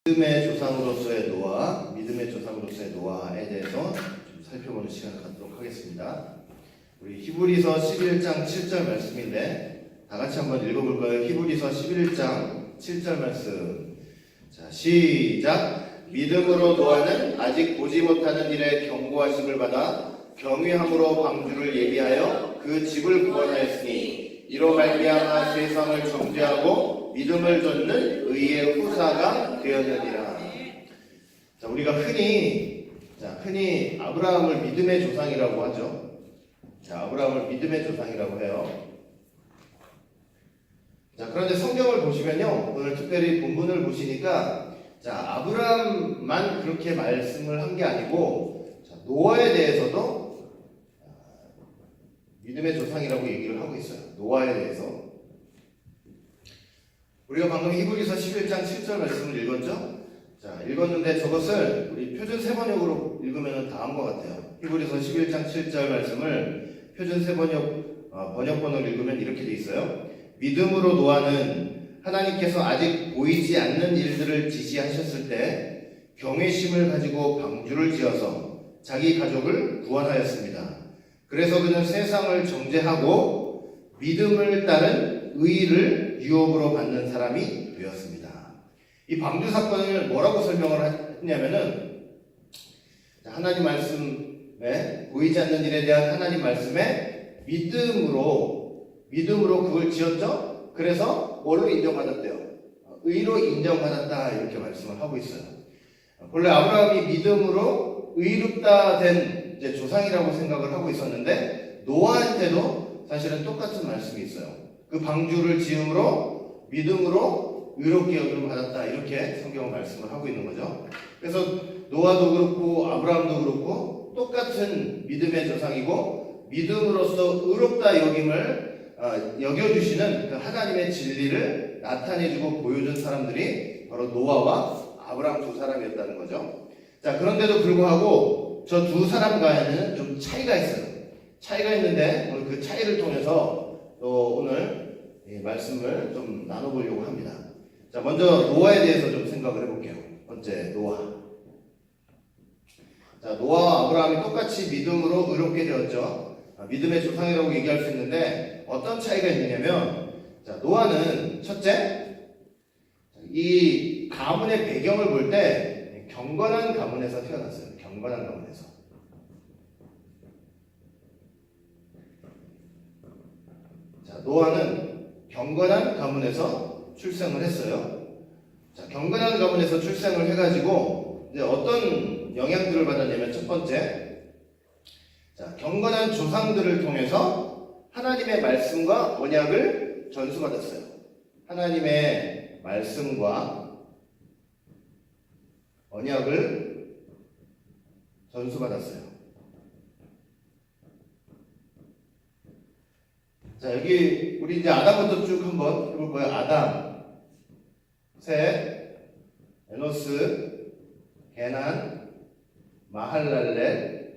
믿음의 조상으로서의 노아, 믿음의 조상으로서의 노아에 대해서 좀 살펴보는 시간을 갖도록 하겠습니다. 우리 히브리서 11장 7절 말씀인데 다 같이 한번 읽어볼까요? 히브리서 11장 7절 말씀. 자, 시작. 믿음으로 노아는 아직 보지 못하는 일에 경고하심을 받아 경외함으로 방주를 예비하여 그 집을 구원하였으니 이로 말미암아 세상을 정죄하고 믿음을 좇는 의의 후사가 되었느니라. 자, 우리가 흔히 아브라함을 믿음의 조상이라고 하죠. 자, 아브라함을 믿음의 조상이라고 해요. 자, 그런데 성경을 보시면요, 오늘 특별히 본문을 보시니까 자, 아브라함만 그렇게 말씀을 한 게 아니고 자, 노아에 대해서도 믿음의 조상이라고 얘기를 하고 있어요. 노아에 대해서. 우리가 방금 히브리서 11장 7절 말씀을 읽었죠? 자, 읽었는데 저것을 우리 표준 세번역으로 읽으면 다 한 것 같아요. 히브리서 11장 7절 말씀을 표준 세번역 번역본을 읽으면 이렇게 돼 있어요. 믿음으로 노아는 하나님께서 아직 보이지 않는 일들을 지시하셨을 때 경외심을 가지고 방주를 지어서 자기 가족을 구원하였습니다. 그래서 그는 세상을 정죄하고 믿음을 따른 의의를 유업으로 받는 사람이 되었습니다. 이 방주 사건을 뭐라고 설명을 했냐면은 하나님 말씀에 보이지 않는 일에 대한 하나님 말씀에 믿음으로 그걸 지었죠. 그래서 뭘로 인정받았대요? 의로 인정받았다 이렇게 말씀을 하고 있어요. 본래 아브라함이 믿음으로 의롭다 된 이제 조상이라고 생각을 하고 있었는데 노아한테도 사실은 똑같은 말씀이 있어요. 그 방주를 지음으로 믿음으로 의롭게 여김을 받았다 이렇게 성경은 말씀을 하고 있는 거죠. 그래서 노아도 그렇고 아브라함도 그렇고 똑같은 믿음의 조상이고 믿음으로써 의롭다 여김을 여겨주시는 그 하나님의 진리를 나타내주고 보여준 사람들이 바로 노아와 아브라함 두 사람이었다는 거죠. 자, 그런데도 불구하고 저 두 사람과는 좀 차이가 있어요. 차이가 있는데 오늘 그 차이를 통해서 또 오늘 이 말씀을 좀 나눠보려고 합니다. 자, 먼저 노아에 대해서 좀 생각을 해볼게요. 번째, 노아. 자, 노아와 아브라함이 똑같이 믿음으로 의롭게 되었죠. 믿음의 조상이라고 얘기할 수 있는데 어떤 차이가 있느냐면 자, 노아는 첫째, 이 가문의 배경을 볼 때 경건한 가문에서 태어났어요. 경건한 가문에서. 자, 노아는 경건한 가문에서 출생을 했어요. 자, 경건한 가문에서 출생을 해가지고 이제 어떤 영향들을 받았냐면 첫 번째, 자, 경건한 조상들을 통해서 하나님의 말씀과 언약을 전수받았어요. 하나님의 말씀과 언약을 전수받았어요. 자, 여기 우리 이제 아담부터 쭉 한번 해볼 거예요. 아담, 셋, 에노스, 게난, 마할랄렐,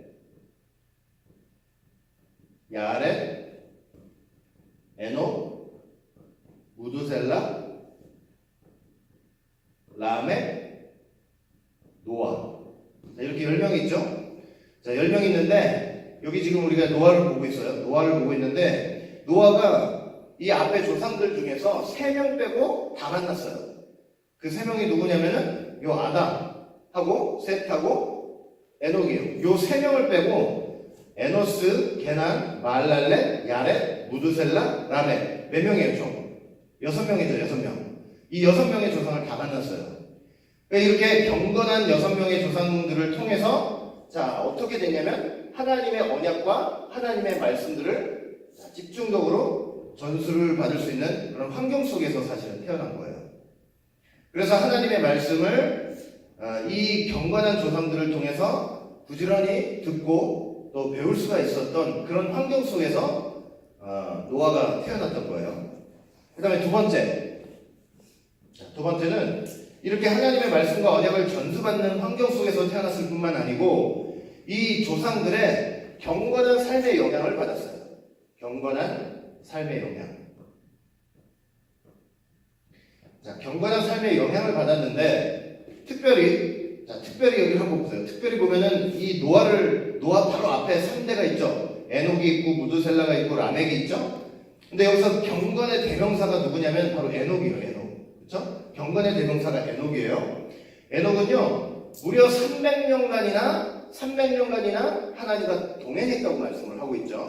야렛, 에녹, 무두셀라, 라멕, 노아. 자, 이렇게 10명이 있죠? 자, 10명이 있는데 여기 지금 우리가 노아를 보고 있어요. 노아를 보고 있는데 노아가 이 앞에 조상들 중에서 3명 빼고 다 만났어요. 그 3명이 누구냐면은 요 아담하고 셋하고 에녹이에요. 요 3명을 빼고 에노스, 게난, 마할랄렛, 야렛, 무두셀라, 라멕. 몇 명이에요, 총? 6명이죠, 6명. 이 6명의 조상을 다 만났어요. 이렇게 경건한 6명의 조상들을 통해서 자, 어떻게 되냐면 하나님의 언약과 하나님의 말씀들을 집중적으로 전수를 받을 수 있는 그런 환경 속에서 사실은 태어난 거예요. 그래서 하나님의 말씀을 이 경건한 조상들을 통해서 부지런히 듣고 또 배울 수가 있었던 그런 환경 속에서 노아가 태어났던 거예요. 그 다음에 두 번째는 이렇게 하나님의 말씀과 언약을 전수받는 환경 속에서 태어났을 뿐만 아니고 이 조상들의 경건한 삶의 영향을 받았어요. 경건한 삶의 영향. 자, 경건한 삶의 영향을 받았는데 특별히 여기 한번 보세요. 특별히 보면은 이 노아 바로 앞에 3대가 있죠. 에녹이 있고 무두셀라가 있고 라멕이 있죠. 근데 여기서 경건의 대명사가 누구냐면 바로 에녹이에요. 그렇죠? 경건의 대명사가 에녹이에요. 에녹은요 무려 300년간이나 하나님과 동행했다고 말씀을 하고 있죠.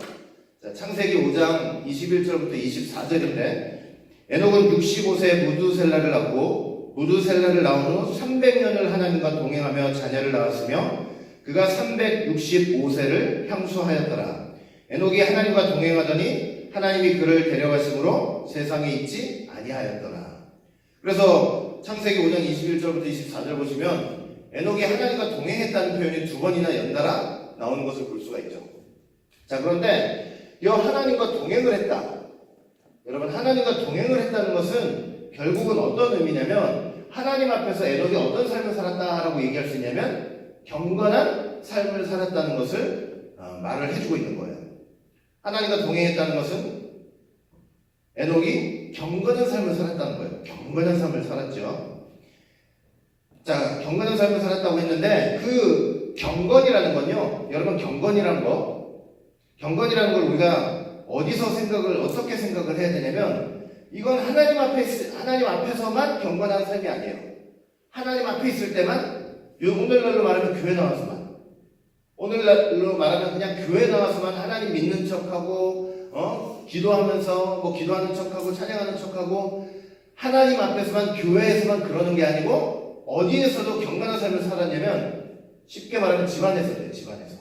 자, 창세기 5장 21절부터 24절인데 에녹은 65세에 무두셀라를 낳고 무두셀라를 낳은 후 300년을 하나님과 동행하며 자녀를 낳았으며 그가 365세를 향수하였더라. 에녹이 하나님과 동행하더니 하나님이 그를 데려가심으로 세상에 있지 아니하였더라. 그래서 창세기 5장 21절부터 24절 보시면 에녹이 하나님과 동행했다는 표현이 2번이나 연달아 나오는 것을 볼 수가 있죠. 자, 그런데 이 하나님과 동행을 했다. 여러분, 하나님과 동행을 했다는 것은 결국은 어떤 의미냐면 하나님 앞에서 에녹이 어떤 삶을 살았다라고 얘기할 수 있냐면 경건한 삶을 살았다는 것을 말을 해주고 있는 거예요. 하나님과 동행했다는 것은 에녹이 경건한 삶을 살았다는 거예요. 경건한 삶을 살았죠. 자, 경건한 삶을 살았다고 했는데 그 경건이라는 건요, 여러분 경건이라는 걸 우리가 어떻게 생각을 해야 되냐면 이건 하나님 앞에서만 경건한 삶이 아니에요. 하나님 앞에 있을 때만, 오늘날로 말하면 교회 나와서만, 오늘날로 말하면 그냥 교회 나와서만 하나님 믿는 척하고 기도하면서 기도하는 척하고 찬양하는 척하고 하나님 앞에서만 교회에서만 그러는 게 아니고 어디에서도 경건한 삶을 살았냐면 쉽게 말하면 집안에서요. 집안에서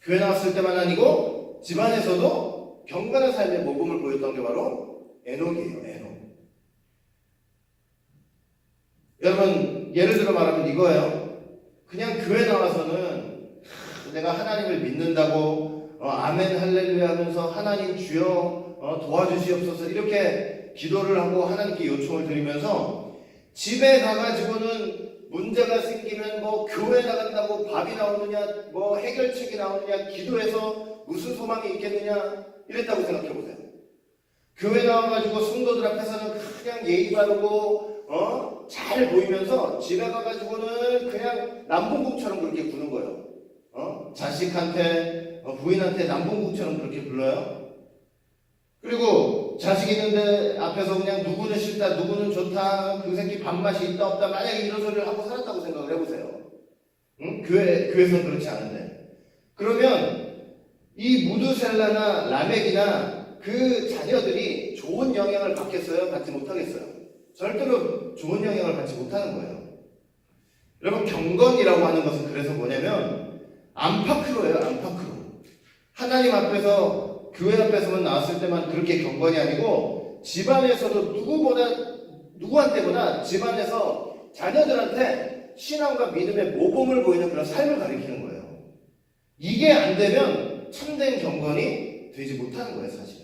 교회 나왔을 때만 아니고 집안에서도 경건한 삶의 모범을 보였던 게 바로 에녹이에요. 에녹. 여러분 예를 들어 말하면 이거예요. 그냥 교회 나와서는 내가 하나님을 믿는다고 아멘 할렐루야 하면서 하나님 주여 도와주시옵소서 이렇게 기도를 하고 하나님께 요청을 드리면서 집에 가가지고는 문제가 생기면 교회 나간다고 밥이 나오느냐 해결책이 나오느냐 기도해서 무슨 소망이 있겠느냐 이랬다고 생각해보세요. 교회 나와가지고 성도들 앞에서는 그냥 예의 바르고 잘 보이면서 집에 가가지고는 그냥 남봉국처럼 그렇게 구는 거예요. 자식한테 부인한테 남봉국처럼 그렇게 불러요. 그리고 자식 있는데 앞에서 그냥 누구는 싫다 누구는 좋다 그 새끼 밥맛이 있다 없다 만약에 이런 소리를 하고 살았다고 생각을 해보세요. 응? 교회에서는 그렇지 않은데 그러면 이 무두셀라나 라멕이나 그 자녀들이 좋은 영향을 받겠어요? 받지 못하겠어요? 절대로 좋은 영향을 받지 못하는 거예요. 여러분 경건이라고 하는 것은 그래서 뭐냐면 안팎으로예요. 안팎으로. 하나님 앞에서 교회 앞에서만 나왔을 때만 그렇게 경건이 아니고 집안에서도 누구한테보다 집안에서 자녀들한테 신앙과 믿음의 모범을 보이는 그런 삶을 가리키는 거예요. 이게 안 되면 참된 경건이 되지 못하는 거예요, 사실.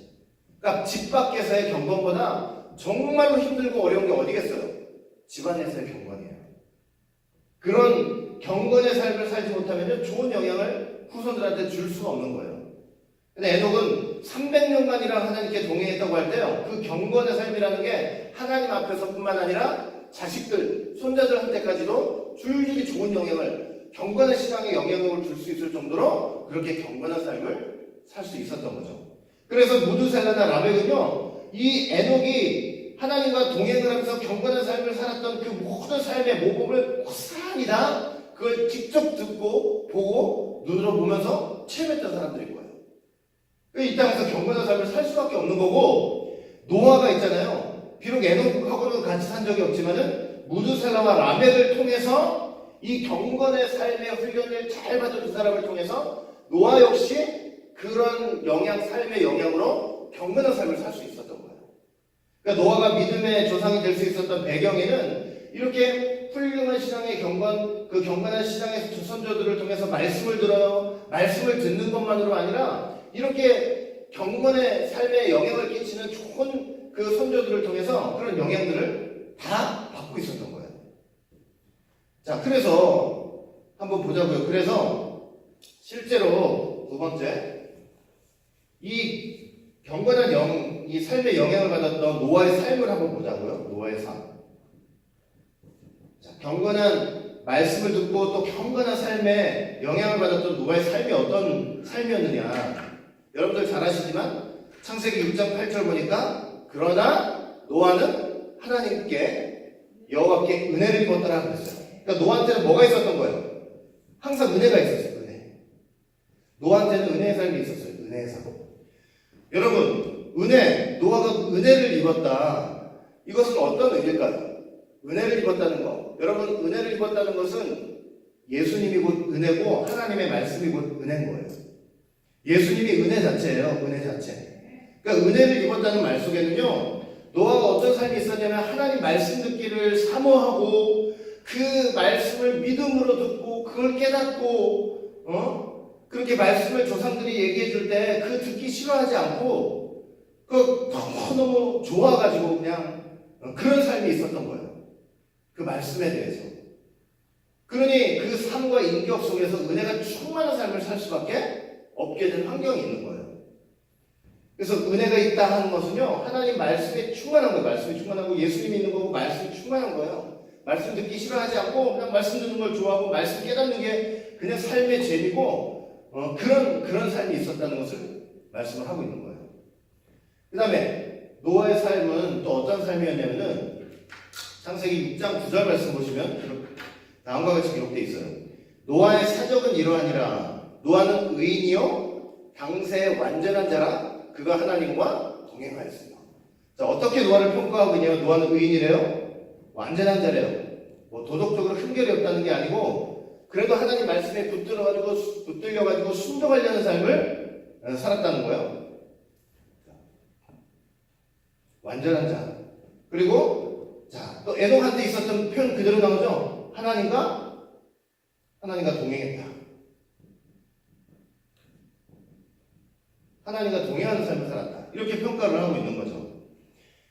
그러니까 집 밖에서의 경건보다 정말로 힘들고 어려운 게 어디겠어요? 집안에서의 경건이에요. 그런 경건의 삶을 살지 못하면 좋은 영향을 후손들한테 줄 수가 없는 거예요. 근데 에녹은 300년간이랑 하나님께 동행했다고 할 때요, 그 경건의 삶이라는 게 하나님 앞에서뿐만 아니라 자식들, 손자들한테까지도 줄줄이 좋은 영향을, 경건의 신앙에 영향을 줄 수 있을 정도로 그렇게 경건한 삶을 살 수 있었던 거죠. 그래서 무두셀라나 라멕은요, 이 에녹이 하나님과 동행을 하면서 경건한 삶을 살았던 그 모든 삶의 모범을 고스란히 다 그걸 직접 듣고 보고 눈으로 보면서 체험했던 사람들인 거예요. 이 땅에서 경건한 삶을 살 수밖에 없는 거고, 노아가 있잖아요. 비록 에녹하고는 같이 산 적이 없지만은 무두셀라와 라멕을 통해서 이 경건의 삶의 훈련을 잘 받은 두 사람을 통해서 노아 역시 그런 삶의 영향으로 경건한 삶을 살 수 있었던 거예요. 그러니까 노아가 믿음의 조상이 될 수 있었던 배경에는 이렇게 훌륭한 신앙의 그 경건한 신앙의 조선조들을 통해서 말씀을 들어요. 말씀을 듣는 것만으로 아니라 이렇게 경건의 삶에 영향을 끼치는 좋은 그 선조들을 통해서 그런 영향들을 다 받고 있었던 거예요. 자, 그래서 한번 보자고요. 그래서 실제로 두 번째, 이 경건한 이 삶에 영향을 받았던 노아의 삶을 한번 보자고요. 노아의 삶. 자, 경건한 말씀을 듣고 또 경건한 삶에 영향을 받았던 노아의 삶이 어떤 삶이었느냐. 여러분들 잘 아시지만 창세기 6장 8절 보니까 그러나 노아는 하나님께 여호와께 은혜를 입었더라 그랬어요. 그러니까 노아한테는 뭐가 있었던 거예요? 항상 은혜가 있었어요. 은혜. 노아한테는 은혜의 삶이 있었어요. 은혜의 삶. 여러분, 은혜, 노아가 은혜를 입었다. 이것은 어떤 의미일까요? 은혜를 입었다는 거. 여러분, 은혜를 입었다는 것은 예수님이 곧 은혜고 하나님의 말씀이 곧 은혜인 거예요. 예수님이 은혜 자체예요. 은혜 자체. 그러니까 은혜를 입었다는 말 속에는요. 노아가 어떤 삶이 있었냐면 하나님 말씀 듣기를 사모하고 그 말씀을 믿음으로 듣고 그걸 깨닫고 그렇게 말씀을 조상들이 얘기해 줄 때 그 듣기 싫어하지 않고 그 너무너무 좋아가지고 그냥 그런 삶이 있었던 거예요. 그 말씀에 대해서. 그러니 그 삶과 인격 속에서 은혜가 충만한 삶을 살 수밖에 없게 된 환경이 있는 거예요. 그래서 은혜가 있다 하는 것은요, 하나님 말씀에 충만한 거예요. 말씀이 충만하고 예수님이 있는 거고 말씀이 충만한 거예요. 말씀 듣기 싫어하지 않고 그냥 말씀 듣는 걸 좋아하고 말씀 깨닫는 게 그냥 삶의 재미고 그런 삶이 있었다는 것을 말씀을 하고 있는 거예요. 그 다음에 노아의 삶은 또 어떤 삶이었냐면은 창세기 6장 9절 말씀 보시면 다음과 같이 기록되어 있어요. 노아의 사적은 이러하니라. 노아는 의인이요 당세의 완전한 자라. 그가 하나님과 동행하였습니다. 자, 어떻게 노아를 평가하고 있냐면 노아는 의인이래요. 완전한 자래요. 뭐 도덕적으로 흠결이 없다는 게 아니고 그래도 하나님 말씀에 붙들려가지고 순종하려는 삶을 살았다는 거예요. 완전한 자. 그리고 자, 또 에녹한테 있었던 표현 그대로 나오죠. 하나님과 동행했다. 하나님과 동행하는 삶을 살았다. 이렇게 평가를 하고 있는 거죠.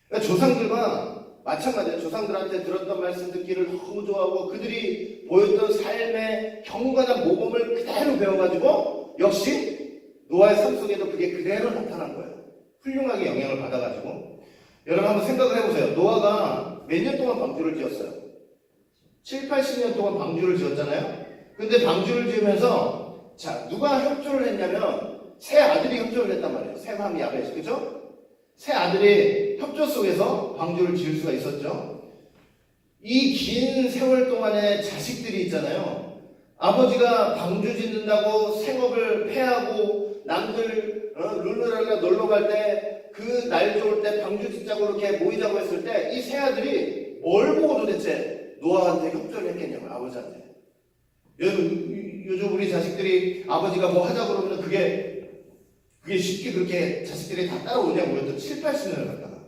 그러니까 조상들과 마찬가지예요. 조상들한테 들었던 말씀 듣기를 너무 좋아하고 그들이 보였던 삶의 경건한 모범을 그대로 배워가지고 역시 노아의 삶 속에도 그게 그대로 나타난 거예요. 훌륭하게 영향을 받아가지고. 여러분 한번 생각을 해보세요. 노아가 몇 년 동안 방주를 지었어요? 7, 80년 동안 방주를 지었잖아요. 근데 방주를 지으면서 자, 누가 협조를 했냐면 세 아들이 협조를 했단 말이에요. 셈함, 야벳, 그죠? 세 아들이 협조 속에서 방주를 지을 수가 있었죠. 이 긴 세월 동안의 자식들이 있잖아요. 아버지가 방주 짓는다고 생업을 폐하고 남들 룰루랄라 놀러 갈 때 그 날 좋을 때 방주 짓자고 이렇게 모이자고 했을 때 이 세 아들이 뭘 보고 도대체 노아한테 협조를 했겠냐고요. 아버지한테. 요즘 우리 자식들이 아버지가 뭐 하자고 그러면 그게 쉽게 그렇게 자식들이 다 따라오냐고요. 또 7, 80년을 갖다가.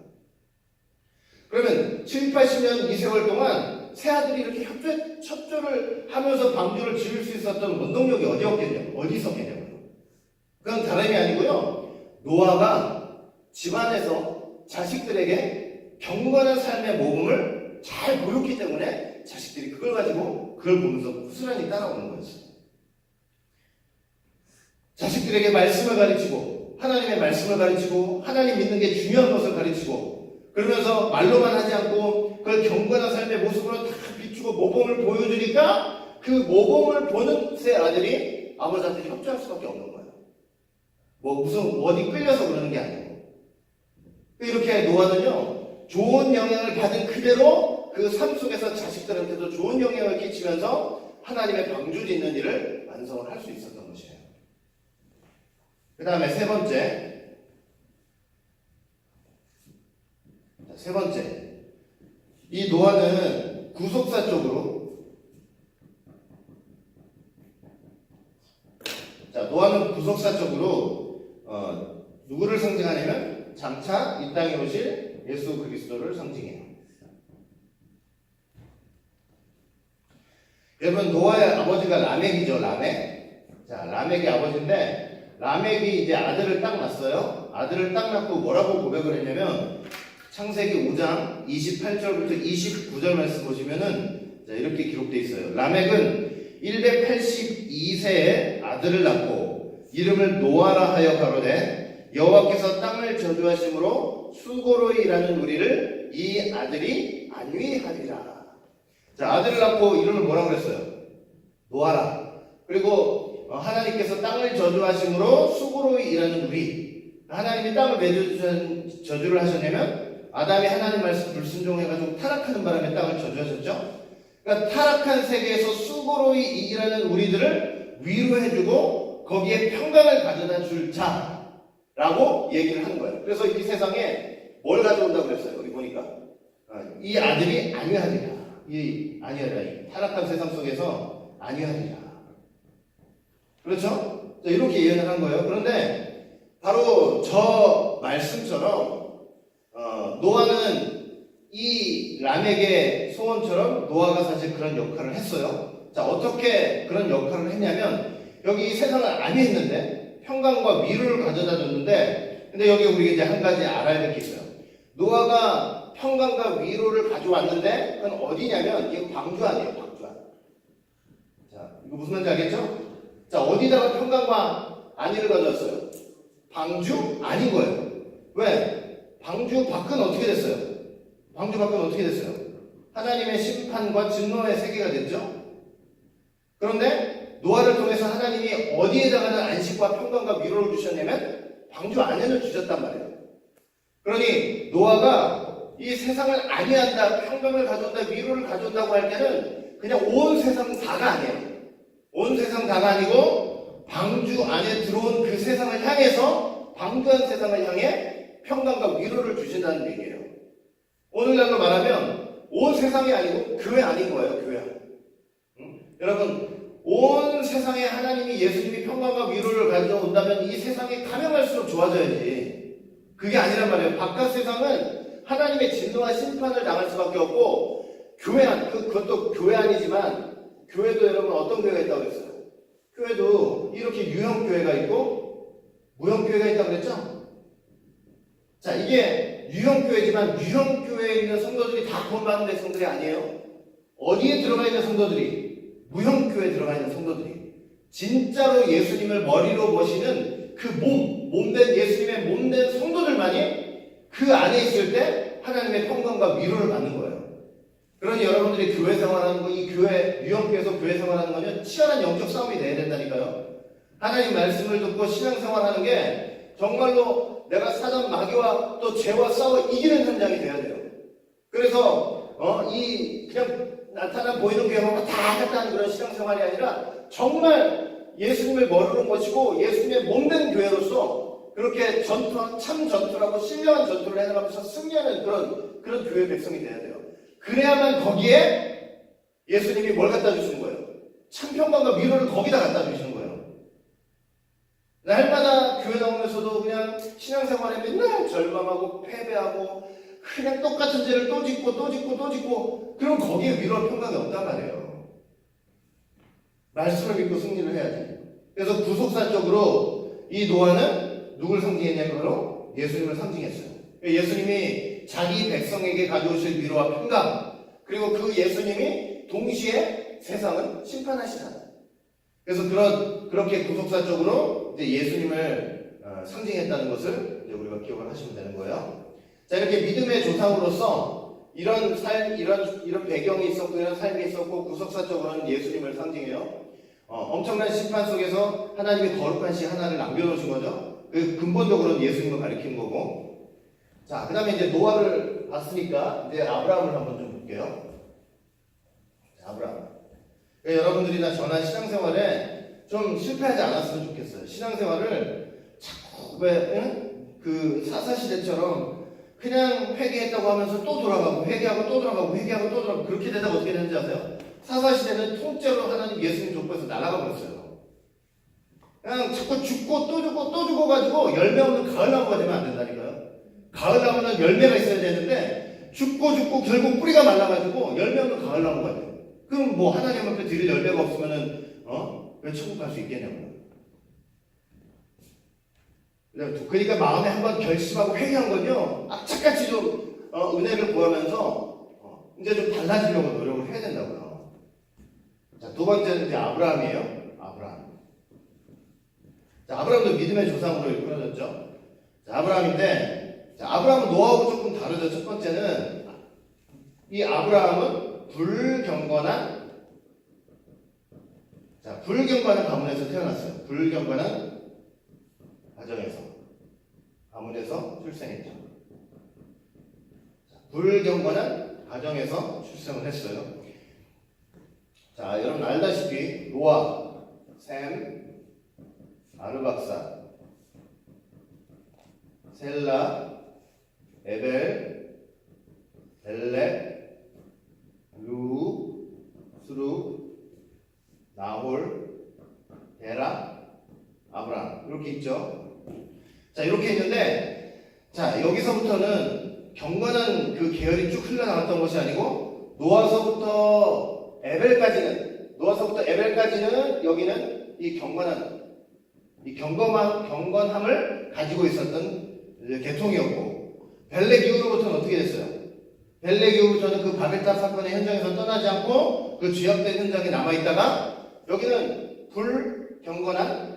그러면 7, 80년 이 세월 동안 세 아들이 이렇게 협조를 하면서 방주를 지을 수 있었던 원동력이 어디 있었겠냐고요. 그건 다름이 아니고요. 노아가 집안에서 자식들에게 경건한 삶의 모범을 잘 보였기 때문에 자식들이 그걸 가지고 그걸 보면서 부스란히 따라오는 거였어요. 자식들에게 말씀을 가르치고 하나님의 말씀을 가르치고 하나님 믿는 게 중요한 것을 가르치고 그러면서 말로만 하지 않고 그걸 경건한 삶의 모습으로 다 비추고 모범을 보여주니까 그 모범을 보는 세 아들이 아버지한테 협조할 수밖에 없는 거예요. 뭐 무슨 어디 끌려서 그러는 게 아니고. 이렇게 노아는요 좋은 영향을 받은 그대로 그 삶 속에서 자식들한테도 좋은 영향을 끼치면서 하나님의 방주 짓는 일을 완성을 할 수 있었던 것이에요. 그 다음에 세 번째. 이 노아는 구속사 쪽으로 노아는 구속사 쪽으로 누구를 상징하냐면 장차 이 땅에 오실 예수 그리스도를 상징해요. 여러분 노아의 아버지가 라멕이죠. 라멕이 아버지인데 라멕이 이제 아들을 딱 낳았어요. 아들을 딱 낳고 뭐라고 고백을 했냐면 창세기 5장 28절부터 29절 말씀 보시면은 이렇게 기록되어 있어요. 라멕은 182세에 아들을 낳고 이름을 노아라 하여 가로되 여호와께서 땅을 저주하심으로 수고로 일하는 우리를 이 아들이 안위하리라. 자, 아들을 낳고 이름을 뭐라고 그랬어요? 노아라. 그리고 하나님께서 땅을 저주하심으로 수고로이 일하는 우리. 하나님이 땅을 왜 저주를 하셨냐면 아담이 하나님 말씀 불순종해가지고 타락하는 바람에 땅을 저주하셨죠. 그러니까 타락한 세계에서 수고로이 일하는 우리들을 위로해주고 거기에 평강을 가져다 줄 자라고 얘기를 하는 거예요. 그래서 이 세상에 뭘 가져온다고 그랬어요? 여기 보니까 이 아들이 안위하리라. 이 안위하리라. 타락한 세상 속에서 안위하리라. 그렇죠? 이렇게 예언을 한 거예요. 그런데 바로 저 말씀처럼 노아는 이 람에게 소원처럼 노아가 사실 그런 역할을 했어요. 자, 어떻게 그런 역할을 했냐면 여기 세상을 안위했는데 평강과 위로를 가져다 줬는데 근데 여기 우리가 이제 한 가지 알아야 될 게 있어요. 노아가 평강과 위로를 가져왔는데 그건 어디냐면 이게 광주안이에요. 광주안. 자, 이거 무슨 말인지 알겠죠? 자, 어디다가 평강과 안위를 가져왔어요? 방주 아닌 거예요. 왜? 방주 밖은 어떻게 됐어요? 방주 밖은 어떻게 됐어요? 하나님의 심판과 진노의 세계가 됐죠? 그런데 노아를 통해서 하나님이 어디에다가는 안식과 평강과 위로를 주셨냐면 방주 안에는 주셨단 말이에요. 그러니 노아가 이 세상을 안위한다, 평강을 가져온다, 위로를 가져온다고 할 때는 그냥 온 세상 다가 아니에요. 온 세상 다가 아니고 방주 안에 들어온 그 세상을 향해서 방주한 세상을 향해 평강과 위로를 주신다는 얘기예요. 오늘날로 말하면 온 세상이 아니고 교회 아닌 거예요. 교회. 여러분 온 세상에 하나님이 예수님이 평강과 위로를 가져온다면 이 세상이 가면 갈수록 좋아져야지. 그게 아니란 말이에요. 바깥 세상은 하나님의 진노와 심판을 당할 수밖에 없고 교회 안, 그것도 교회 아니지만 교회도 여러분 어떤 교회가 있다고 그랬어요? 교회도 이렇게 유형교회가 있고 무형교회가 있다고 그랬죠? 자, 이게 유형교회지만 유형교회에 있는 성도들이 다 구원받는 백성들이 아니에요. 어디에 들어가 있는 성도들이? 무형교회에 들어가 있는 성도들이. 진짜로 예수님을 머리로 모시는 그 몸된 예수님의 몸된 성도들만이 그 안에 있을 때 하나님의 평강과 위로를 받는 거예요. 그러니 여러분들이 교회 생활하는 거, 이 교회, 유형교회에서 교회 생활하는 거는 치열한 영적 싸움이 돼야 된다니까요. 하나님 말씀을 듣고 신앙생활하는 게 정말로 내가 사단 마귀와 또 죄와 싸워 이기는 현장이 돼야 돼요. 그래서 이 그냥 나타나 보이는 교회만 다 하겠다는 그런 신앙생활이 아니라 정말 예수님을 머리로 모시고 예수님의 몸된 교회로서 그렇게 참 전투라고 신령한 전투를 해나가면서 승리하는 그런 교회 백성이 돼야 돼요. 그래야만 거기에 예수님이 뭘 갖다 주시는 거예요? 참 평강과 위로를 거기다 갖다 주시는 거예요. 날마다 교회 나오면서도 그냥 신앙생활에 맨날 절망하고 패배하고 그냥 똑같은 죄를 또 짓고 그럼 거기에 위로와 평강이 없단 말이에요. 말씀을 믿고 승리를 해야지. 그래서 구속사적으로 이 노아는 누굴 상징했냐면 바로 예수님을 상징했어요. 예수님이 자기 백성에게 가져오실 위로와 평강, 그리고 그 예수님이 동시에 세상을 심판하시다. 그래서 그렇게 구속사적으로 이제 예수님을 상징했다는 것을 이제 우리가 기억을 하시면 되는 거예요. 자, 이렇게 믿음의 조상으로서 이런 삶, 이런 배경이 있었고, 이런 삶이 있었고, 구속사적으로는 예수님을 상징해요. 엄청난 심판 속에서 하나님이 거룩한 시 하나를 남겨놓으신 거죠. 그 근본적으로는 예수님을 가리키는 거고. 자, 그 다음에 이제 노아를 봤으니까 이제 아브라함을 한번 좀 볼게요. 자, 아브라함. 여러분들이나 저나 신앙생활에 좀 실패하지 않았으면 좋겠어요. 신앙생활을 자꾸 그 사사시대처럼 그냥 회개했다고 하면서 또 돌아가고 회개하고 또 돌아가고 그렇게 되다가 어떻게 되는지 아세요? 사사시대는 통째로 하나님 예수님 족보에서 날아가 버렸어요. 그냥 자꾸 죽고 또 죽고 가지고 열매 없는 가을나무가 되면 안 된다니까요. 가을나무는 열매가 있어야 되는데 죽고 결국 뿌리가 말라가지고 열매 없는 가을나무가 돼요. 그럼 뭐 하나님 앞에 드릴 열매가 없으면은 왜 천국 갈 수 있겠냐고요. 그러니까 마음에 한번 결심하고 회개한 건요, 악착같이 좀 은혜를 구하면서 이제 좀 달라지려고 노력을 해야 된다고요. 자, 두 번째는 이제 아브라함이에요. 아브라함. 자, 아브라함도 믿음의 조상으로 이끌어졌죠. 자, 아브라함인데, 자, 아브라함은 노아하고 조금 다르죠. 첫 번째는 이 아브라함은 불경건한 가문에서 태어났어요. 불경건한 가문에서 출생했죠. 불경건한 가정에서 출생을 했어요. 자, 여러분 알다시피 노아, 셈, 아르박사, 셀라, 에벨, 벨렉, 루, 스루, 나홀, 데라, 아브람 이렇게 있죠. 자, 이렇게 있는데, 자, 여기서부터는 경건한 그 계열이 쭉 흘러나갔던 것이 아니고 노아서부터 에벨까지는 여기는 이 경건함을 가지고 있었던 계통이었고, 벨렉 이후로부터는 어떻게 됐어요? 벨렉 이후부터는 그 바벨탑 사건의 현장에서 떠나지 않고 그 죄악된 현장에 남아있다가 여기는 불경건한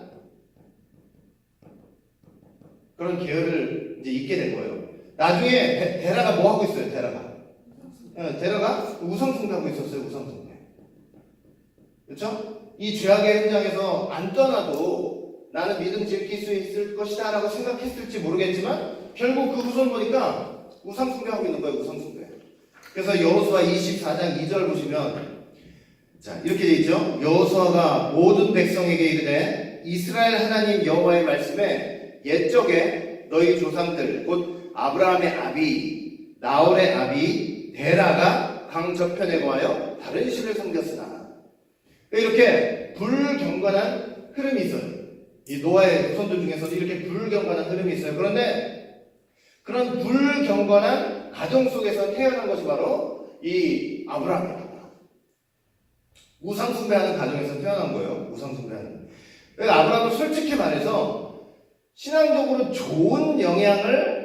그런 계열을 이제 잇게 된 거예요. 나중에 데라가 뭐 하고 있어요? 데라가 우상숭배하고 있었어요. 우상숭배. 그렇죠? 이 죄악의 현장에서 안 떠나도 나는 믿음 지킬 수 있을 것이다 라고 생각했을지 모르겠지만 결국 그 후손 보니까 우상숭배하고 있는 거예요. 우상숭배. 그래서 여호수아 24장 2절 보시면 자, 이렇게 돼 있죠. 여호수아가 모든 백성에게 이르되 이스라엘 하나님 여호와의 말씀에 옛적에 너희 조상들 곧 아브라함의 아비 나홀의 아비 데라가 강 저편에 거하여 다른 신을 섬겼으나, 이렇게 불경건한 흐름이 있어요. 이 노아의 후손들 중에서도 이렇게 불경건한 흐름이 있어요. 그런데 그런 불경건한 가정 속에서 태어난 것이 바로 이 아브라함입니다. 우상숭배하는 가정에서 태어난 거예요. 우상숭배하는. 아브라함은 솔직히 말해서 신앙적으로 좋은 영향을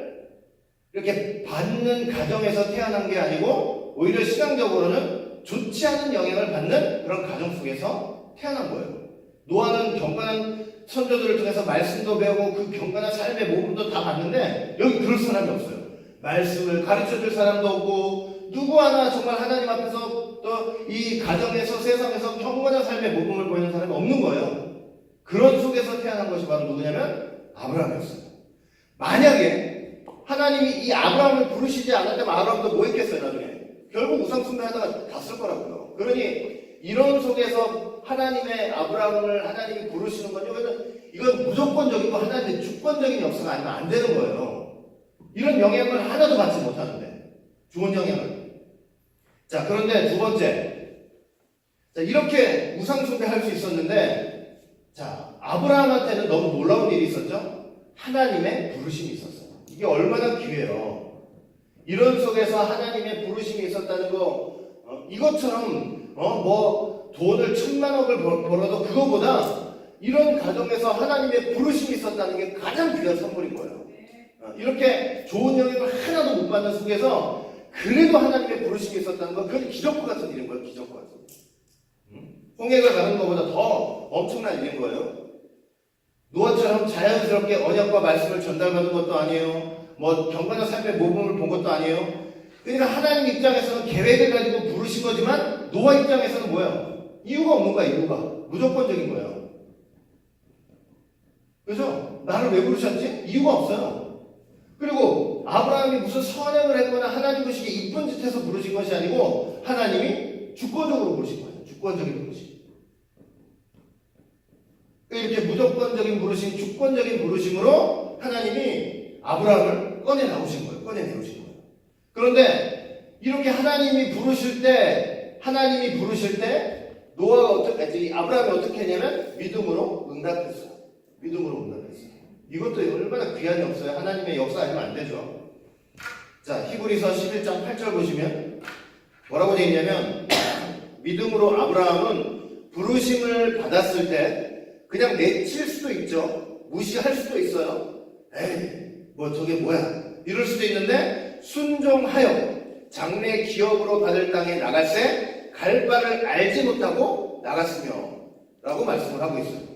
이렇게 받는 가정에서 태어난 게 아니고 오히려 신앙적으로는 좋지 않은 영향을 받는 그런 가정 속에서 태어난 거예요. 노아는 경건한 선조들을 통해서 말씀도 배우고 그 경건한 삶의 모범도 다 봤는데 여기 그럴 사람이 없어요. 말씀을 가르쳐줄 사람도 없고 누구 하나 정말 하나님 앞에서 또 이 가정에서 세상에서 경건한 삶의 모범을 보이는 사람이 없는 거예요. 그런 속에서 태어난 것이 바로 누구냐면 아브라함이었어요. 만약에 하나님이 이 아브라함을 부르시지 않았다면 아브라함도 뭐 했겠어요? 나중에 결국 우상숭배하다가 갔을 거라고요. 그러니 이런 속에서 하나님의 아브라함을 하나님이 부르시는 건요, 이건 무조건적이고 하나님의 주권적인 역사가 아니면 안 되는 거예요. 이런 영향을 하나도 받지 못하는데 좋은 영향을. 자, 그런데 두 번째, 자, 이렇게 우상숭배할 수 있었는데, 자, 아브라함한테는 너무 놀라운 일이 있었죠. 하나님의 부르심이 있었어요. 이게 얼마나 기회예요. 이런 속에서 하나님의 부르심이 있었다는 거, 이것처럼 뭐 돈을 1000만억을 벌어도 그거보다 이런 가정에서 하나님의 부르심이 있었다는 게 가장 귀한 선물인 거예요. 이렇게 좋은 영향을 하나도 못 받는 속에서 그래도 하나님의 부르심이 있었다는 건 그건 기적과 같은 일인 거예요. 기적과 같은. 홍해가 가는 것보다 더 엄청난 일인 거예요. 노아처럼 자연스럽게 언약과 말씀을 전달받은 것도 아니에요. 뭐 경건한 삶의 모범을 본 것도 아니에요. 그러니까 하나님 입장에서는 계획을 가지고 부르신 거지만 노아 입장에서는 뭐예요? 이유가 없는 거야. 이유가 무조건적인 거예요. 그죠? 나를 왜 부르셨지? 이유가 없어요. 그리고 아브라함이 무슨 선행을 했거나 하나님 보시기에 이쁜 짓 해서 부르신 것이 아니고 하나님이 주권적으로 부르신 거예요. 주권적인 부르심. 이렇게 무조건적인 부르심, 주권적인 부르심으로 하나님이 아브라함을 꺼내 나오신 거예요. 꺼내 내오신 거예요. 그런데 이렇게 하나님이 부르실 때 노아가 아브라함이 어떻게 했냐면 믿음으로 응답했어요. 믿음으로 응답했어요. 이것도 얼마나 귀한 역사예요. 하나님의 역사 아니면 안 되죠. 자, 히브리서 11장 8절 보시면 뭐라고 되어 있냐면 믿음으로 아브라함은 부르심을 받았을 때 그냥 내칠 수도 있죠. 무시할 수도 있어요. 에이, 뭐 저게 뭐야? 이럴 수도 있는데 순종하여 장래 기업으로 받을 땅에 나갈새 갈 바를 알지 못하고 나갔으며 라고 말씀을 하고 있어요.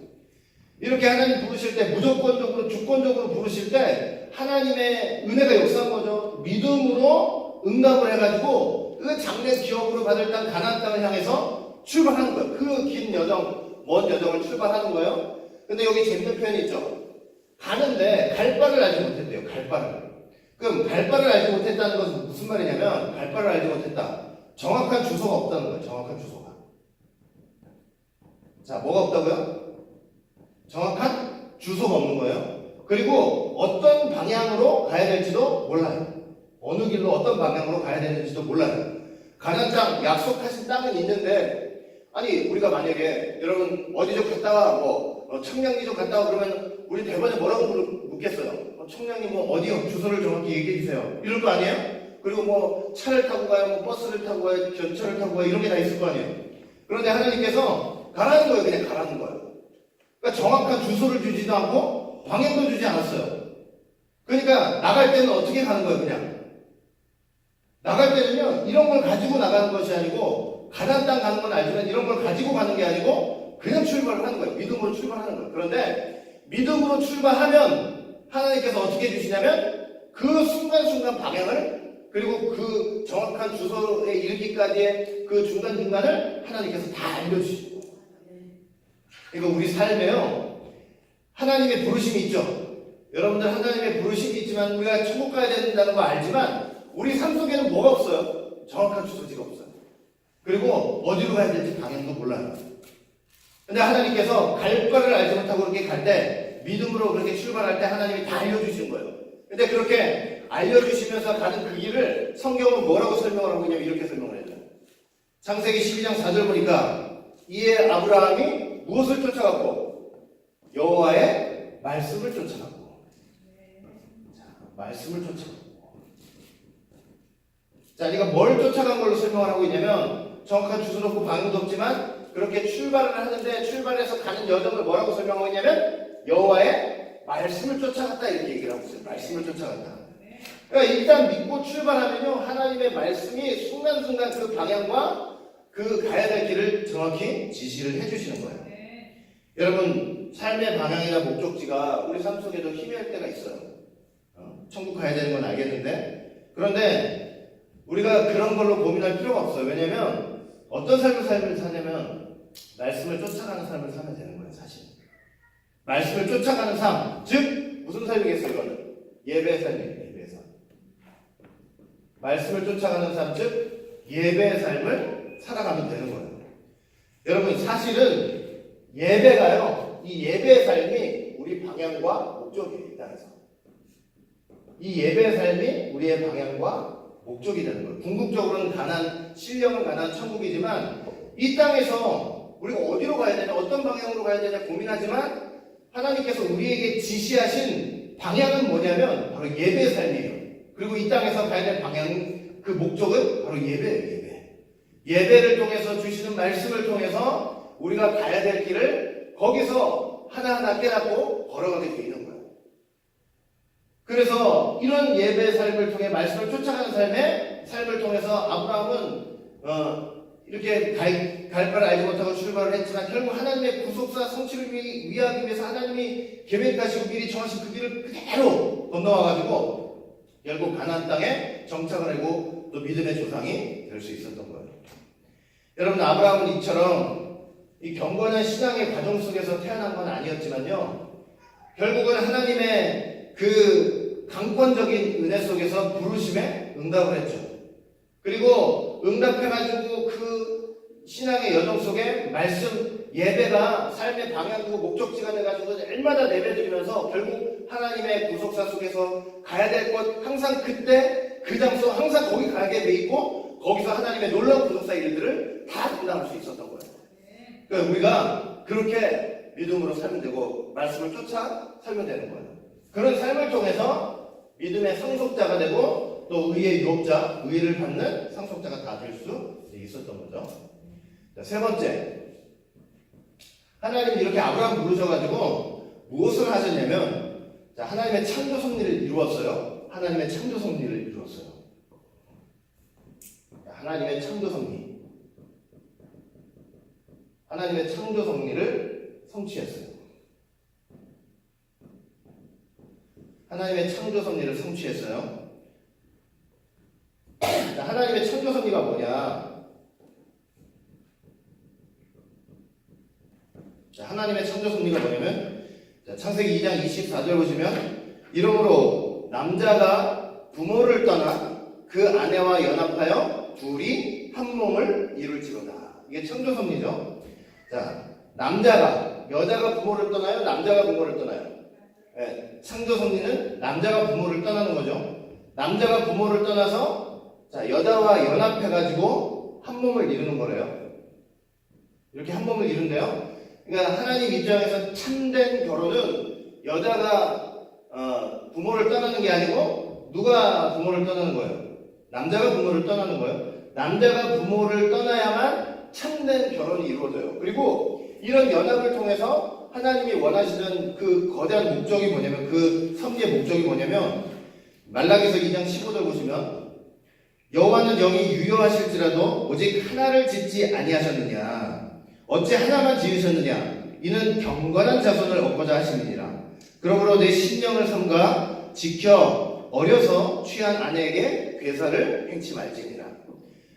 이렇게 하나님 부르실 때 무조건적으로 주권적으로 부르실 때 하나님의 은혜가 역사한 거죠. 믿음으로 응답을 해가지고 그 장래 기업으로 받을 땅 가나안 땅을 향해서 출발하는 거예요. 그 긴 여정, 먼 여정을 출발하는 거예요. 근데 여기 재밌는 표현이 있죠. 가는데 갈 바를 알지 못했대요. 갈 바를. 그럼 갈 바를 알지 못했다는 것은 무슨 말이냐면 갈 바를 알지 못했다. 정확한 주소가 없다는 거예요. 정확한 주소가. 자, 뭐가 없다고요? 정확한 주소가 없는 거예요. 그리고 어떤 방향으로 가야 될지도 몰라요. 어느 길로 어떤 방향으로 가야 되는지도 몰라요. 가나안 땅, 약속하신 땅은 있는데, 아니 우리가 만약에 여러분 어디 좀 갔다 와, 청량리 좀 갔다 와 그러면 우리 대번에 뭐라고 묻겠어요? 청량리 어디요? 주소를 정확히 얘기해 주세요. 이럴 거 아니에요? 그리고 차를 타고 가요, 버스를 타고 가요, 전철을 타고 가요, 이런 게 다 있을 거 아니에요? 그런데 하나님께서 가라는 거예요. 그냥 가라는 거예요. 그러니까 정확한 주소를 주지도 않고 방향도 주지 않았어요. 그러니까 나갈 때는 어떻게 가는 거예요? 그냥 나갈 때는요, 이런 걸 가지고 나가는 것이 아니고, 가나안 땅 가는 건 알지만 이런 걸 가지고 가는 게 아니고 그냥 출발을 하는 거예요. 믿음으로 출발하는 거예요. 그런데 믿음으로 출발하면 하나님께서 어떻게 해주시냐면 그 순간순간 방향을, 그리고 그 정확한 주소에 이르기까지의 그 중간중간을 하나님께서 다 알려주시고, 그러니까 우리 삶에요, 하나님의 부르심이 있죠. 여러분들 하나님의 부르심이 있지만 우리가 천국 가야 된다는 거 알지만 우리 삶 속에는 뭐가 없어요? 정확한 주소지가 없어요. 그리고 어디로 가야 될지 방향도 몰라요. 근데 하나님께서 갈 바를 알지 못하고 그렇게 갈 때, 믿음으로 그렇게 출발할 때 하나님이 다 알려주신 거예요. 근데 그렇게 알려주시면서 가는 그 길을 성경은 뭐라고 설명을 하고 있냐면 이렇게 설명을 해요. 창세기 12장 4절 보니까 이에 아브라함이 무엇을 쫓아갔고? 여호와의 말씀을 쫓아갔고. 자, 말씀을 쫓아갔고. 자, 그러니까 뭘 쫓아간 걸로 설명을 하고 있냐면 정확한 주소도 없고 방향도 없지만 그렇게 출발을 하는데, 출발해서 가는 여정을 뭐라고 설명하고 있냐면 여호와의 말씀을 쫓아갔다, 이렇게 얘기를 하고 있어요. 말씀을 쫓아갔다. 그러니까 일단 믿고 출발하면요, 하나님의 말씀이 순간순간 그 방향과 그 가야 될 길을 정확히 지시를 해주시는 거예요. 여러분, 삶의 방향이나 목적지가 우리 삶 속에도 희미할 때가 있어요. 천국 가야 되는 건 알겠는데, 그런데 우리가 그런 걸로 고민할 필요가 없어요. 왜냐면 어떤 삶을 사냐면 말씀을 쫓아가는 삶을 살면 되는 거예요. 사실 말씀을 쫓아가는 삶, 즉 무슨 삶이겠어요? 이거는 예배의 삶이에요. 예배의 삶. 말씀을 쫓아가는 삶, 즉 예배의 삶을 살아가면 되는 거예요. 여러분, 사실은 예배가요, 이 예배의 삶이 우리 방향과 목적이에요. 이 땅에서 이 예배의 삶이 우리의 방향과 목적이 되는 거예요. 궁극적으로는 가난, 신령은 가난 천국이지만 이 땅에서 우리가 어디로 가야 되냐, 어떤 방향으로 가야 되냐 고민하지만 하나님께서 우리에게 지시하신 방향은 뭐냐면 바로 예배의 삶이에요. 그리고 이 땅에서 가야 될 방향, 그 목적은 바로 예배예요. 예배. 예배를 통해서 주시는 말씀을 통해서 우리가 가야 될 길을 거기서 하나하나 깨닫고 걸어가게 되어 있는 거예요. 그래서 이런 예배의 삶을 통해 말씀을 쫓아가는 삶을 통해서 아브라함은 이렇게 갈 바를 알지 못하고 출발을 했지만 결국 하나님의 구속사 성취를 위하기 위해서 하나님이 계획하시고 미리 정하신 그 길을 그대로 건너와가지고 결국 가나안 땅에 정착을 하고 또 믿음의 조상이 될 수 있었던 거예요. 여러분, 아브라함은 이처럼 이 경건한 신앙의 과정 속에서 태어난 건 아니었지만요, 결국은 하나님의 그 강권적인 은혜 속에서 부르심에 응답을 했죠. 그리고 응답해가지고 그 신앙의 여정 속에 말씀, 예배가 삶의 방향이고 목적지가 돼가지고 날마다 예배드리면서 결국 하나님의 구속사 속에서 가야 될 곳, 항상 그때 그 장소, 항상 거기 가게 돼 있고 거기서 하나님의 놀라운 구속사 일들을 다 감당할 수 있었던 거예요. 그러니까 우리가 그렇게 믿음으로 살면 되고 말씀을 쫓아 살면 되는 거예요. 그런 삶을 통해서 믿음의 상속자가 되고 또 의의 유업자, 의를 받는 상속자가 다 될 수 있었던 거죠. 자, 세 번째, 하나님이 이렇게 아브라함 부르셔가지고 무엇을 하셨냐면, 자, 하나님의 창조 섭리를 이루었어요. 하나님의 창조 섭리를 이루었어요. 자, 하나님의 창조 섭리, 하나님의 창조 섭리를 성취했어요. 하나님의 창조 섭리를 성취했어요. 자, 하나님의 창조 섭리가 뭐냐? 자, 하나님의 창조 섭리가 뭐냐면, 자, 창세기 2장 24절 보시면, 이러므로 남자가 부모를 떠나 그 아내와 연합하여 둘이 한 몸을 이룰지로다. 이게 창조 섭리죠. 자, 여자가 부모를 떠나요? 남자가 부모를 떠나요? 네, 창조 섭리는 남자가 부모를 떠나는 거죠. 남자가 부모를 떠나서 자, 여자와 연합해가지고 한 몸을 이루는 거래요. 이렇게 한 몸을 이룬대요. 그러니까 하나님 입장에서 참된 결혼은 여자가 부모를 떠나는 게 아니고 누가 부모를 떠나는 거예요? 남자가 부모를 떠나는 거예요. 남자가 부모를 떠나야만 참된 결혼이 이루어져요. 그리고 이런 연합을 통해서 하나님이 원하시는 그 거대한 목적이 뭐냐면, 그 섭리의 목적이 뭐냐면, 말라기서 2장 15절 보시면, 여호와는 영이 유효하실지라도 오직 하나를 짓지 아니하셨느냐, 어찌 하나만 지으셨느냐, 이는 경건한 자손을 얻고자 하심이니라. 그러므로 내 신령을 삼가 지켜 어려서 취한 아내에게 괴사를 행치 말지니라.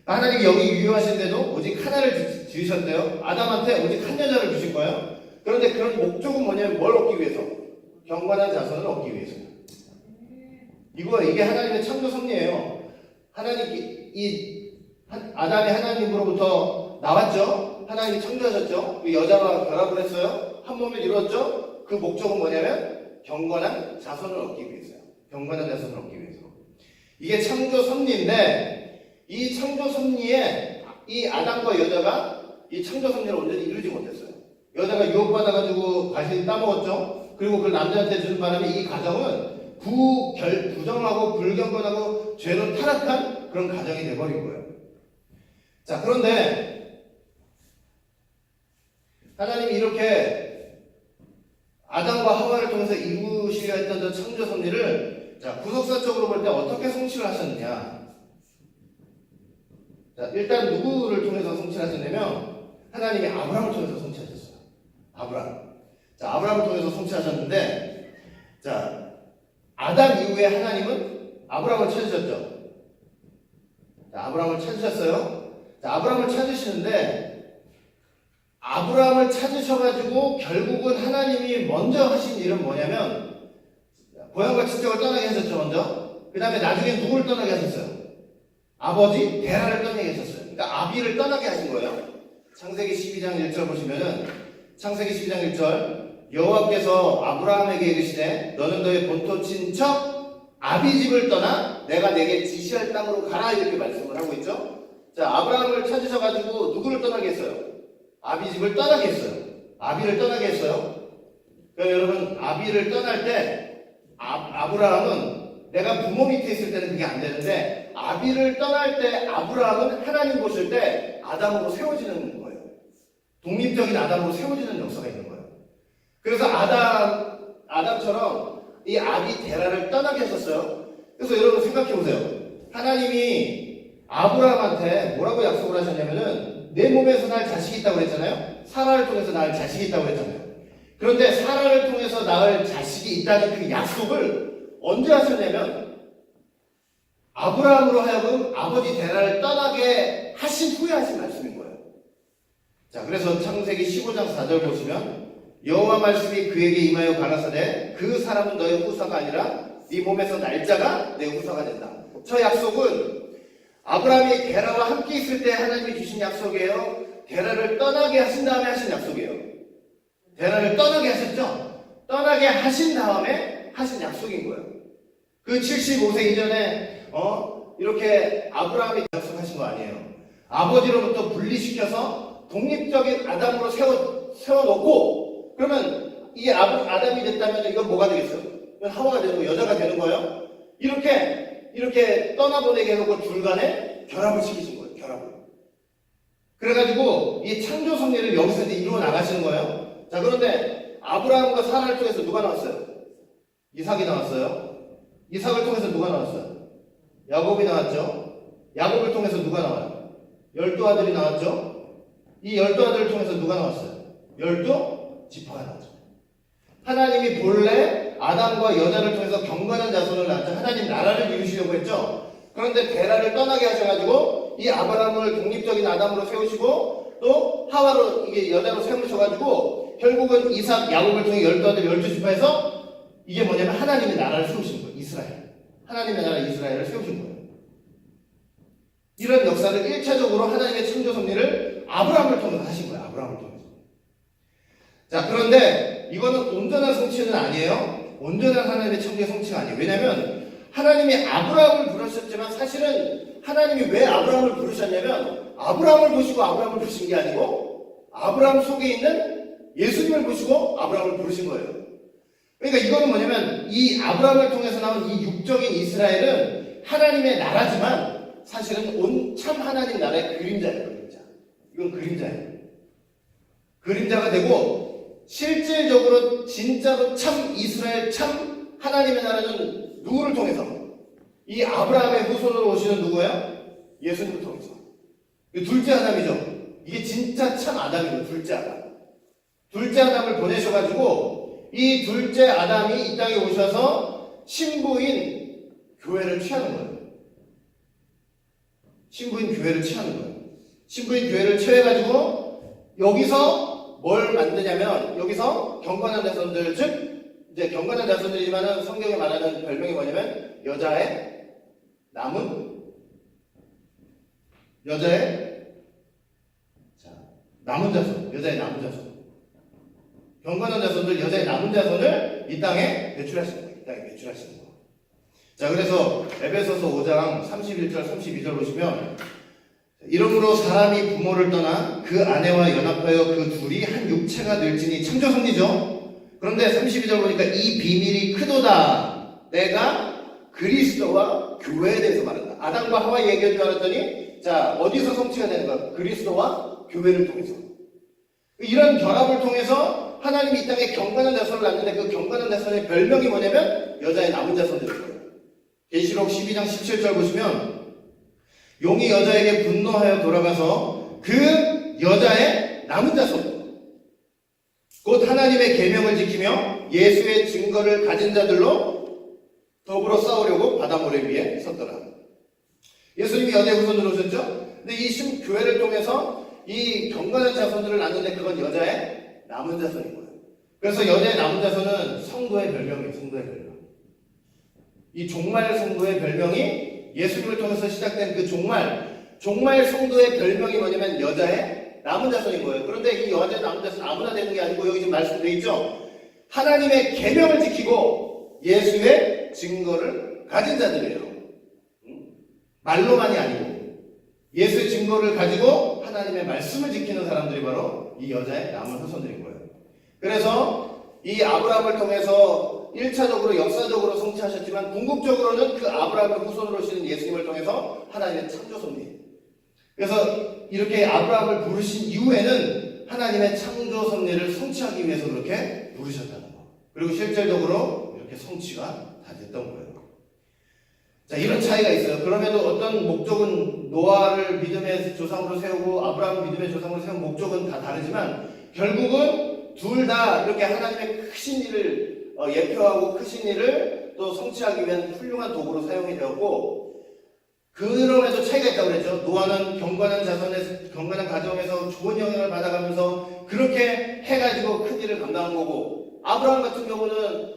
하나님이 영이 유효하신데도 오직 하나를 지으셨대요. 아담한테 오직 한 여자를 주신 거예요. 그런데 그런 목적은 뭐냐면 뭘 얻기 위해서? 경건한 자손을 얻기 위해서. 이게 하나님의 창조 섭리예요. 아담이 하나님으로부터 나왔죠. 하나님이 창조하셨죠. 그 여자와 결합을 했어요. 한 몸을 이루었죠. 그 목적은 뭐냐면 경건한 자손을 얻기 위해서요. 경건한 자손을 얻기 위해서. 이게 창조 섭리인데, 이 창조 섭리에 이 아담과 여자가 이 창조 섭리를 온전히 이루지 못했어요. 여자가 유혹받아가지고 과실 따먹었죠. 그리고 그 남자한테 주는 바람에 이 가정은 부정하고 불경건하고 죄로 타락한 그런 가정이 돼버린 거예요. 자, 그런데 하나님이 이렇게 아담과 하와를 통해서 이루시려 했던 저 창조 섭리를, 자, 구속사적으로 볼 때 어떻게 성취를 하셨느냐? 자, 일단 누구를 통해서 성취하셨냐면 하나님이 아브라함을 통해서 성취하셨어요. 자, 아브라함을 통해서 성취하셨는데, 자, 아담 이후에 하나님은 아브라함을 찾으셨죠. 자, 아브라함을 찾으셨어요. 자, 아브라함을 찾으시는데, 아브라함을 찾으셔가지고 결국은 하나님이 먼저 하신 일은 뭐냐면, 고향과 친척을 떠나게 하셨죠, 먼저. 그 다음에 나중에 누구를 떠나게 하셨어요? 아버지 데라를 떠나게 하셨어요. 그러니까 아비를 떠나게 하신 거예요. 창세기 12장 1절 보시면은, 창세기 12장 1절, 여호와께서 아브라함에게 이르시되 너는 너의 본토 친척 아비 집을 떠나 내가 내게 지시할 땅으로 가라, 이렇게 말씀을 하고 있죠. 자, 아브라함을 찾으셔가지고 누구를 떠나게 했어요? 아비 집을 떠나게 했어요. 아비를 떠나게 했어요. 그러니까 여러분, 아비를 떠날 때 아브라함은 내가 부모 밑에 있을 때는 그게 안 되는데, 아비를 떠날 때 아브라함은 하나님 보실 때 아담으로 세워지는 거예요. 독립적인 아담으로 세워지는 역사가 있는 거예요. 그래서 아담처럼 이 아비 데라를 떠나게 하셨어요. 그래서 여러분 생각해 보세요. 하나님이 아브라함한테 뭐라고 약속을 하셨냐면은, 내 몸에서 낳을 자식이 있다고 그랬잖아요. 사라를 통해서 낳을 자식이 있다고 그랬잖아요. 그런데 사라를 통해서 낳을 자식이 있다는 그 약속을 언제 하셨냐면, 아브라함으로 하여금 아버지 데라를 떠나게 하신 후에 하신 말씀인 거예요. 자, 그래서 창세기 15장 4절 보시면, 여호와 말씀이 그에게 임하여 가라사대 그 사람은 너의 후사가 아니라 네 몸에서 날짜가 내 후사가 된다. 저 약속은 아브라함이 데라와 함께 있을 때 하나님이 주신 약속이에요. 데라를 떠나게 하신 다음에 하신 약속이에요. 데라를 떠나게 하셨죠? 떠나게 하신 다음에 하신 약속인 거예요. 그 75세 이전에 이렇게 아브라함이 약속하신 거 아니에요. 아버지로부터 분리시켜서 독립적인 아담으로 세워놓고, 그러면 이 아담이 됐다면 이건 뭐가 되겠어요? 이건 하와가 되는 거예요. 여자가 되는 거예요. 이렇게 떠나보내게 해놓고 둘 간에 결합을 시키신 거예요. 결합을. 그래가지고 이 창조 섭리를 여기서 이제 이루어 나가시는 거예요. 자, 그런데 아브라함과 사라를 통해서 누가 나왔어요? 이삭이 나왔어요. 이삭을 통해서 누가 나왔어요? 야곱이 나왔죠. 야곱을 통해서 누가 나와요? 12아들이 나왔죠. 이 12아들을 통해서 누가 나왔어요? 12지파가 나왔죠. 하나님이 본래 아담과 여자를 통해서 경건한 자손을 낳자 하나님 나라를 이루시려고 했죠. 그런데 베라를 떠나게 하셔가지고 이 아브라함을 독립적인 아담으로 세우시고 또 하와로 이게 여자로 세우셔가지고 결국은 이삭, 야곱을 통해 12지파에서 이게 뭐냐면 하나님의 나라를 세우신 거예요. 이스라엘. 하나님의 나라 이스라엘을 세우신 거예요. 이런 역사를 1차적으로 하나님의 창조 섭리를 아브라함을 통해서 하신 거예요. 아브라함을 통해서. 자, 그런데 이거는 온전한 성취는 아니에요. 온전한 하나님의 창조의 성취가 아니에요. 왜냐하면 하나님이 아브라함을 부르셨지만 사실은 하나님이 왜 아브라함을 부르셨냐면 아브라함을 보시고 아브라함을 부르신 게 아니고 아브라함 속에 있는 예수님을 보시고 아브라함을 부르신 거예요. 그러니까 이거는 뭐냐면 이 아브라함을 통해서 나온 이 육적인 이스라엘은 하나님의 나라지만 사실은 온 참 하나님 나라의 그림자예요. 그림자. 이건 그림자예요. 그림자가 되고 실질적으로 진짜로 참 이스라엘 참 하나님의 나라는 누구를 통해서? 이 아브라함의 후손으로 오시는 누구예요? 예수님을 통해서. 둘째 아담이죠. 이게 진짜 참 아담이고 둘째 아담. 둘째 아담을 보내셔가지고 이 둘째 아담이 이 땅에 오셔서 신부인 교회를 취하는 거예요. 신부인 교회를 취하는 거예요. 신부인 교회를 취해가지고 여기서 뭘 만드냐면 여기서 경건한 자손들 즉 이제 경건한 자손들이지만은 성경에 말하는 별명이 뭐냐면 여자의 남은 자손 여자의 남은 자손 경건한 자손들 여자의 남은 자손을 이 땅에 배출하시는 거예요. 이 땅에 배출하시는 거예요. 자, 그래서 에베소서 5장 31절 32절 보시면 이러므로 사람이 부모를 떠나 그 아내와 연합하여 그 둘이 한 육체가 될지니 창조 섭리죠. 그런데 32절 보니까 이 비밀이 크도다. 내가 그리스도와 교회에 대해서 말한다. 아담과 하와 얘기한 줄 알았더니 자 어디서 성취가 되는 거야? 그리스도와 교회를 통해서. 이런 결합을 통해서 하나님이 이 땅에 경건한 자손을 낳는데 그 경건한 자손의 별명이 뭐냐면 여자의 남은 자손들인 거예요. 계시록 12장 17절 보시면 용이 여자에게 분노하여 돌아가서 그 여자의 남은 자손 곧 하나님의 계명을 지키며 예수의 증거를 가진 자들로 더불어 싸우려고 바다 모래 위에 섰더라. 예수님이 여자의 후손으로 오셨죠? 근데 이 교회를 통해서 이 경건한 자손들을 낳는데 그건 여자의 남은 자손인 거예요. 그래서 여자의 남은 자손은 성도의 별명이에요. 성도의 별명. 이 종말 성도의 별명이 예수님을 통해서 시작된 그 종말 성도의 별명이 뭐냐면 여자의 남은 자손인 거예요. 그런데 이 여자의 남은 자손은 아무나 되는 게 아니고 여기 지금 말씀되어 있죠. 하나님의 계명을 지키고 예수의 증거를 가진 자들이에요. 말로만이 아니고 예수의 증거를 가지고 하나님의 말씀을 지키는 사람들이 바로 이 여자의 남은 후손들인 거예요. 그래서 이 아브라함을 통해서 1차적으로 역사적으로 성취하셨지만 궁극적으로는 그 아브라함의 후손으로 오시는 예수님을 통해서 하나님의 창조 섭리. 그래서 이렇게 아브라함을 부르신 이후에는 하나님의 창조 섭리를 성취하기 위해서 그렇게 부르셨다는 거. 그리고 실질적으로 이렇게 성취가 다 됐던 거예요. 자, 이런 차이가 있어요. 그럼에도 어떤 목적은 노아를 믿음의 조상으로 세우고 아브라함을 믿음의 조상으로 세운 목적은 다 다르지만 결국은 둘 다 이렇게 하나님의 크신 일을 예표하고 크신 일을 또 성취하기 위한 훌륭한 도구로 사용이 되었고 그럼에도 차이가 있다고 그랬죠. 노아는 경건한 자손에서 경건한 가정에서 좋은 영향을 받아가면서 그렇게 해가지고 큰 일을 감당한 거고 아브라함 같은 경우는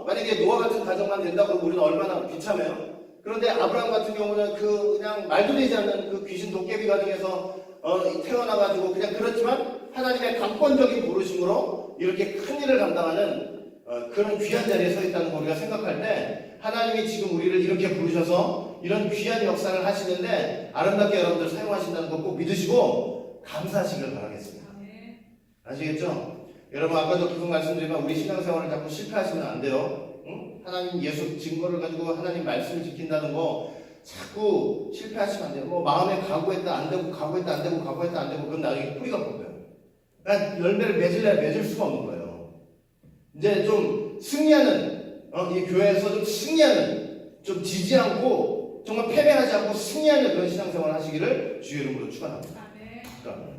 만약에 노아 같은 가정만 된다고 그러면 우리는 얼마나 비참해요. 그런데 아브라함 같은 경우는 그냥 말도 되지 않는 그 귀신 도깨비 가정에서 태어나가지고 그냥 그렇지만 하나님의 강권적인 부르심으로 이렇게 큰 일을 감당하는 그런 귀한 자리에 서 있다는 거 우리가 생각할 때 하나님이 지금 우리를 이렇게 부르셔서 이런 귀한 역사를 하시는데 아름답게 여러분들 사용하신다는 거 꼭 믿으시고 감사하시길 바라겠습니다. 아시겠죠? 여러분 아까도 계속 말씀드리면 우리 신앙생활을 자꾸 실패하시면 안 돼요. 응? 하나님 예수 증거를 가지고 하나님 말씀을 지킨다는 거 자꾸 실패하시면 안 돼요. 뭐 마음에 각오했다 안 되고 각오했다 안 되고 각오했다 안 되고 그럼 나중에 뿌리가 뽑혀요. 그러니까 열매를 맺을래 맺을 수가 없는 거예요. 이제 좀 승리하는 이 교회에서 좀 승리하는 좀 지지 않고 정말 패배하지 않고 승리하는 그런 신앙생활을 하시기를 주의 이름으로 축원합니다. 그러니까